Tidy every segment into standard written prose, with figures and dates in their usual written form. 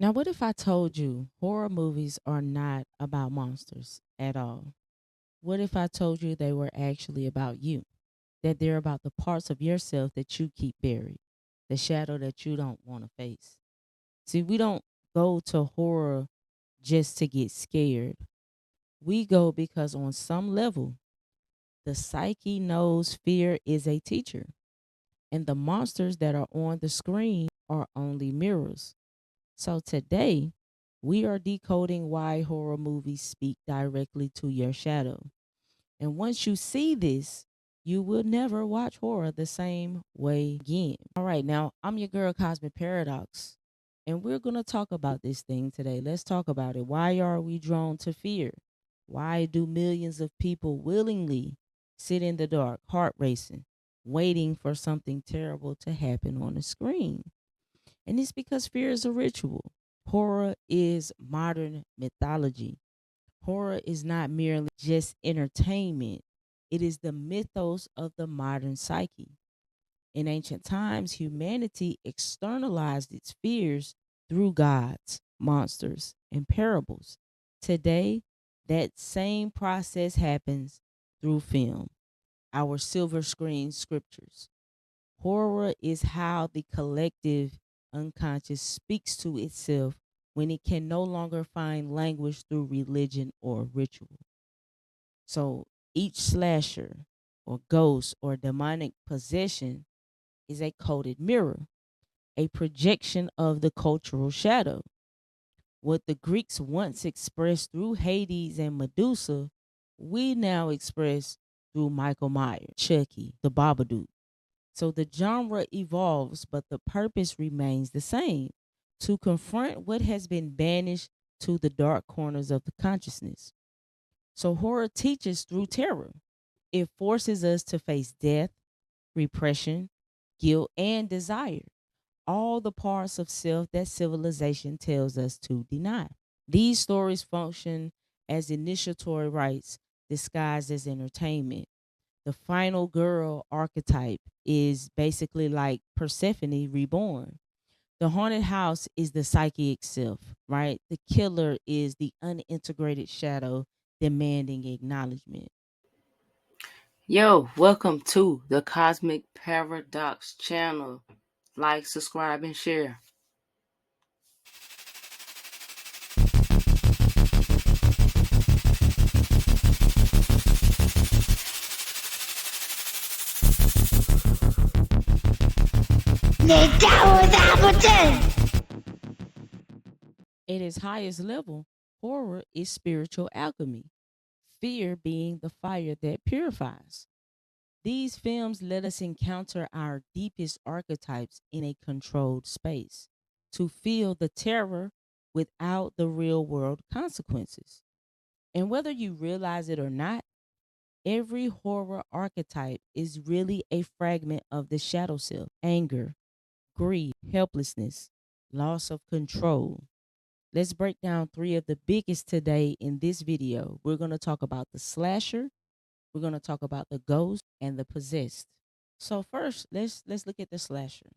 Now, what if I told you horror movies are not about monsters at all? What if I told you they were actually about you? That they're about the parts of yourself that you keep buried, the shadow that you don't want to face. See, we don't go to horror just to get scared. We go because on some level, the psyche knows fear is a teacher, and the monsters that are on the screen are only mirrors. So today, we are decoding why horror movies speak directly to your shadow. And once you see this, you will never watch horror the same way again. All right, now I'm your girl Cosmic Paradox, and we're going to talk about this thing today. Let's talk about it. Why are we drawn to fear? Why do millions of people willingly sit in the dark, heart racing, waiting for something terrible to happen on the screen? And it's because fear is a ritual. Horror is modern mythology. Horror is not merely just entertainment, it is the mythos of the modern psyche. In ancient times, humanity externalized its fears through gods, monsters, and parables. Today, that same process happens through film, our silver screen scriptures. Horror is how the collective unconscious speaks to itself when it can no longer find language through religion or ritual. So each slasher or ghost or demonic possession is a coded mirror, a projection of the cultural shadow. What the Greeks once expressed through Hades and Medusa, we now express through Michael Myers, Chucky, the Babadook. So the genre evolves, but the purpose remains the same, to confront what has been banished to the dark corners of the consciousness. So horror teaches through terror. It forces us to face death, repression, guilt, and desire, all the parts of self that civilization tells us to deny. These stories function as initiatory rites disguised as entertainment. The final girl archetype is basically like Persephone reborn. The haunted house is the psyche itself, right? The killer is the unintegrated shadow demanding acknowledgement. Yo, welcome to the Cosmic Paradox channel. Like, subscribe, and share. At its highest level, horror is spiritual alchemy, fear being the fire that purifies. These films let us encounter our deepest archetypes in a controlled space, to feel the terror without the real world consequences. And whether you realize it or not, every horror archetype is really a fragment of the shadow self: anger, grief, helplessness, loss of control. Let's break down three of the biggest today in this video. We're going to talk about the slasher, we're going to talk about the ghost, and the possessed. So first, let's look at the slasher,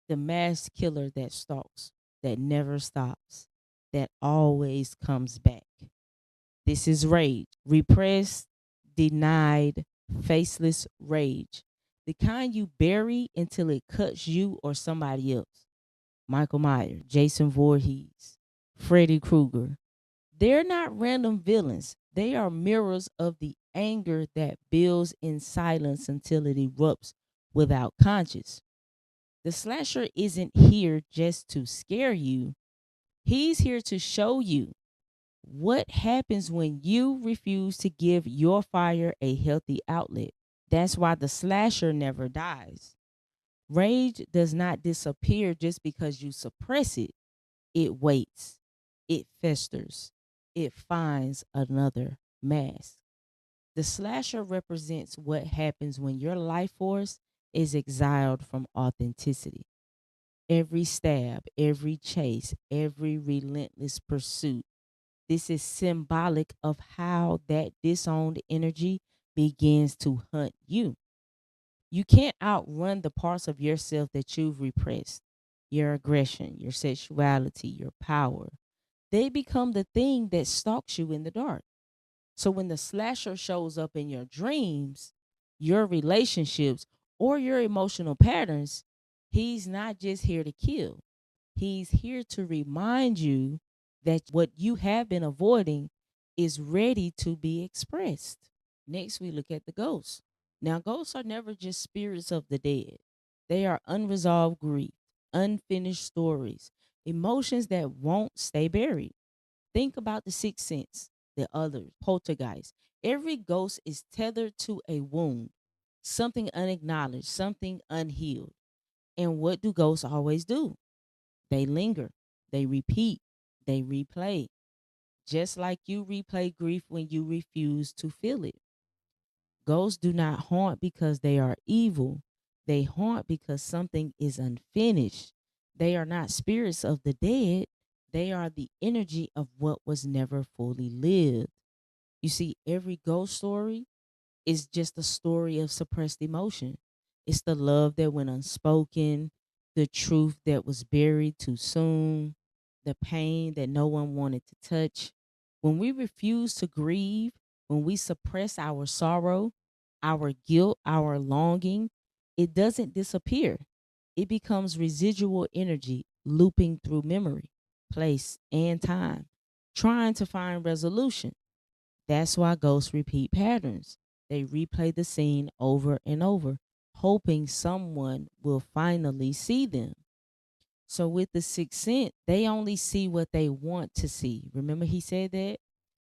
the mass killer that stalks, that never stops, that always comes back. This is rage, repressed, denied, faceless rage. The kind you bury until it cuts you or somebody else. Michael Myers, Jason Voorhees, Freddy Krueger. They're not random villains. They are mirrors of the anger that builds in silence until it erupts without conscience. The slasher isn't here just to scare you. He's here to show you what happens when you refuse to give your fire a healthy outlet. That's why the slasher never dies. Rage does not disappear just because you suppress it. It waits, it festers, it finds another mask. The slasher represents what happens when your life force is exiled from authenticity. Every stab, every chase, every relentless pursuit. This is symbolic of how that disowned energy begins to hunt you. You can't outrun the parts of yourself that you've repressed. your aggression, your sexuality, your power. They become the thing that stalks you in the dark. So when the slasher shows up in your dreams, your relationships, or your emotional patterns, he's not just here to kill. He's here to remind you that what you have been avoiding is ready to be expressed. Next, we look at the ghosts. Now, ghosts are never just spirits of the dead, they are unresolved grief, unfinished stories, emotions that won't stay buried. Think about the sixth sense, the other, poltergeist. Every ghost is tethered to a wound, something unacknowledged, something unhealed. And what do ghosts always do? They linger, they repeat, they replay, just like you replay grief when you refuse to feel it. Ghosts do not haunt because they are evil, they haunt because something is unfinished. They are not spirits of the dead, they are the energy of what was never fully lived. You see, every ghost story is just a story of suppressed emotion. It's the love that went unspoken, the truth that was buried too soon, the pain that no one wanted to touch. When we refuse to grieve, when we suppress our sorrow, our guilt, our longing, it doesn't disappear. It becomes residual energy looping through memory, place, and time, trying to find resolution. That's why ghosts repeat patterns. They replay the scene over and over, hoping someone will finally see them. So with the sixth sense, they only see what they want to see. Remember he said that?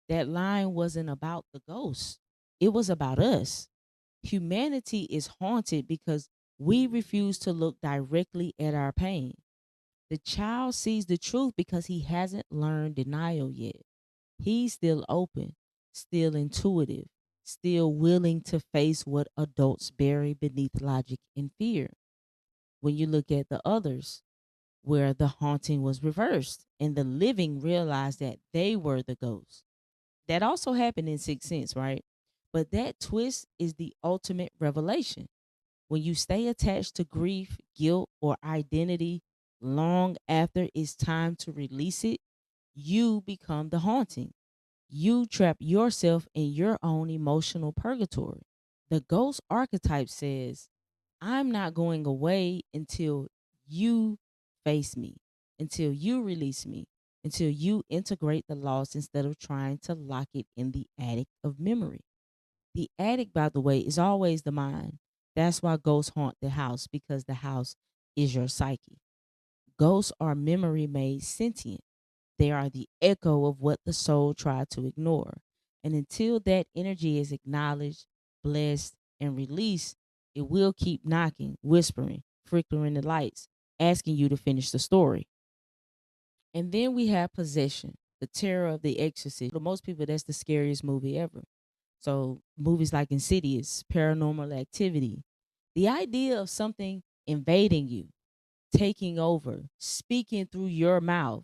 That line wasn't about the ghost. It was about us. Humanity is haunted because we refuse to look directly at our pain. The child sees the truth because he hasn't learned denial yet. He's still open, still intuitive, still willing to face what adults bury beneath logic and fear. When you look at the others, where the haunting was reversed and the living realized that they were the ghosts. That also happened in Sixth Sense, right? But that twist is the ultimate revelation. When you stay attached to grief, guilt, or identity long after it's time to release it, you become the haunting. You trap yourself in your own emotional purgatory. The ghost archetype says, I'm not going away until you face me, until you release me, until you integrate the loss instead of trying to lock it in the attic of memory. The attic, by the way, is always the mind. That's why ghosts haunt the house, because the house is your psyche. Ghosts are memory made sentient. They are the echo of what the soul tried to ignore. And until that energy is acknowledged, blessed, and released, it will keep knocking, whispering, flickering the lights, asking you to finish the story. And then we have Possession, the terror of the exorcist. For most people, that's the scariest movie ever. So movies like Insidious, Paranormal Activity, the idea of something invading you, taking over, speaking through your mouth.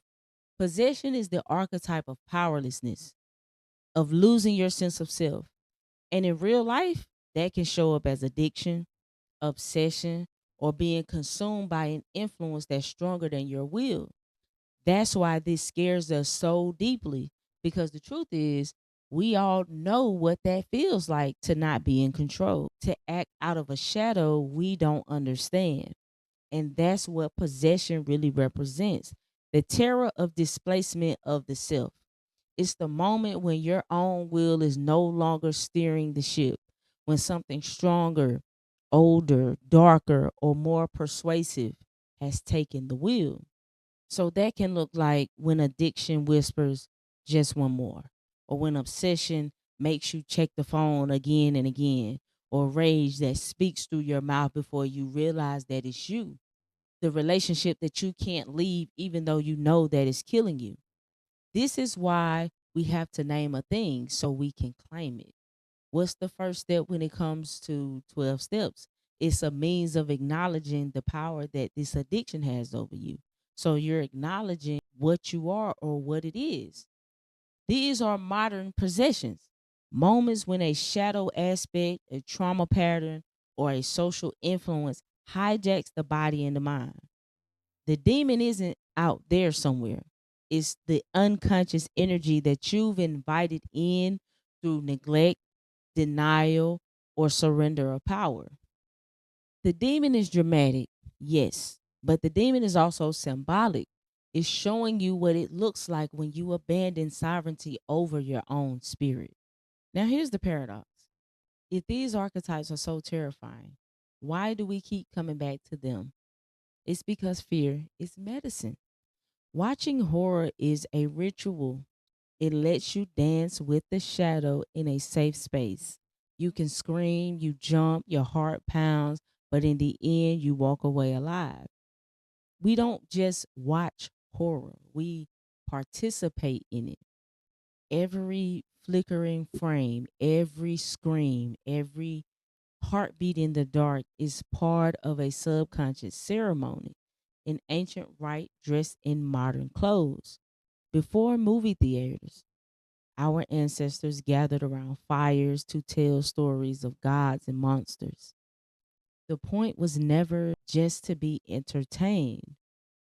Possession is the archetype of powerlessness, of losing your sense of self. And in real life, that can show up as addiction, obsession, or being consumed by an influence that's stronger than your will. That's why this scares us so deeply, because the truth is, we all know what that feels like to not be in control, to act out of a shadow we don't understand. And that's what possession really represents, the terror of displacement of the self. It's the moment when your own will is no longer steering the ship, when something stronger, older, darker, or more persuasive has taken the wheel. So that can look like when addiction whispers, just one more, or when obsession makes you check the phone again and again, or rage that speaks through your mouth before you realize that it's you, the relationship that you can't leave even though you know that it's killing you. This is why we have to name a thing so we can claim it. What's the first step when it comes to 12 steps? It's a means of acknowledging the power that this addiction has over you. So you're acknowledging what you are or what it is. These are modern possessions, moments when a shadow aspect, a trauma pattern, or a social influence hijacks the body and the mind. The demon isn't out there somewhere. It's the unconscious energy that you've invited in through neglect, denial, or surrender of power. The demon is dramatic, yes, but the demon is also symbolic. It's showing you what it looks like when you abandon sovereignty over your own spirit. Now, here's the paradox. If these archetypes are so terrifying, why do we keep coming back to them? It's because fear is medicine. Watching horror is a ritual. It lets you dance with the shadow in a safe space. You can scream, you jump, your heart pounds, but in the end, you walk away alive. We don't just watch horror, we participate in it. Every flickering frame, every scream, every heartbeat in the dark is part of a subconscious ceremony, an ancient rite dressed in modern clothes. Before movie theaters, our ancestors gathered around fires to tell stories of gods and monsters. The point was never just to be entertained,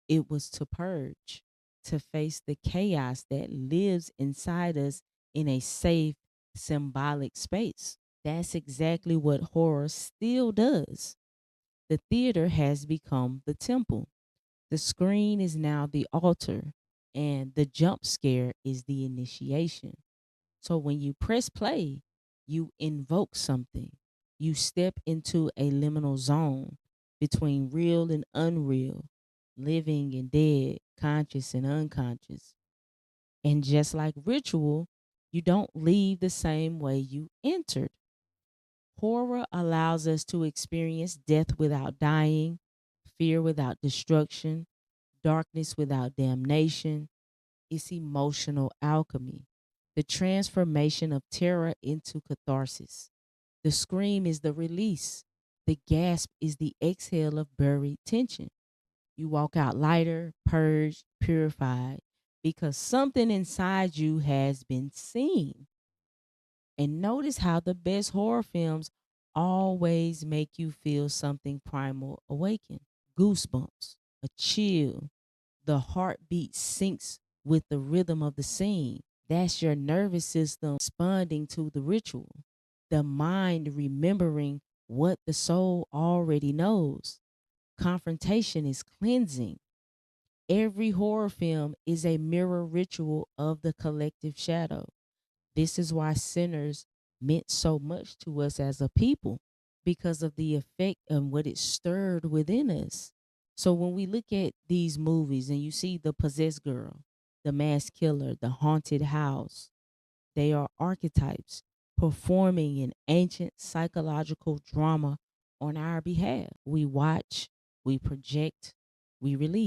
it was to purge, to face the chaos that lives inside us in a safe, symbolic space. That's exactly what horror still does. The theater has become the temple. The screen is now the altar, and the jump scare is the initiation. So when you press play, you invoke something. You step into a liminal zone between real and unreal, living and dead, conscious and unconscious. And just like ritual, you don't leave the same way you entered. Horror allows us to experience death without dying, fear without destruction, darkness without damnation. It's emotional alchemy, the transformation of terror into catharsis. The scream is the release, the gasp is the exhale of buried tension. You walk out lighter, purged, purified, because something inside you has been seen. And notice how the best horror films always make you feel something primal awaken. Goosebumps, a chill, the heartbeat syncs with the rhythm of the scene. That's your nervous system responding to the ritual, the mind remembering what the soul already knows. Confrontation is cleansing. Every horror film is a mirror ritual of the collective shadow. This is why Sinners meant so much to us as a people because of the effect and what it stirred within us. So when we look at these movies and you see the possessed girl, the mass killer, the haunted house, they are archetypes performing an ancient psychological drama on our behalf. We watch, we project, we release.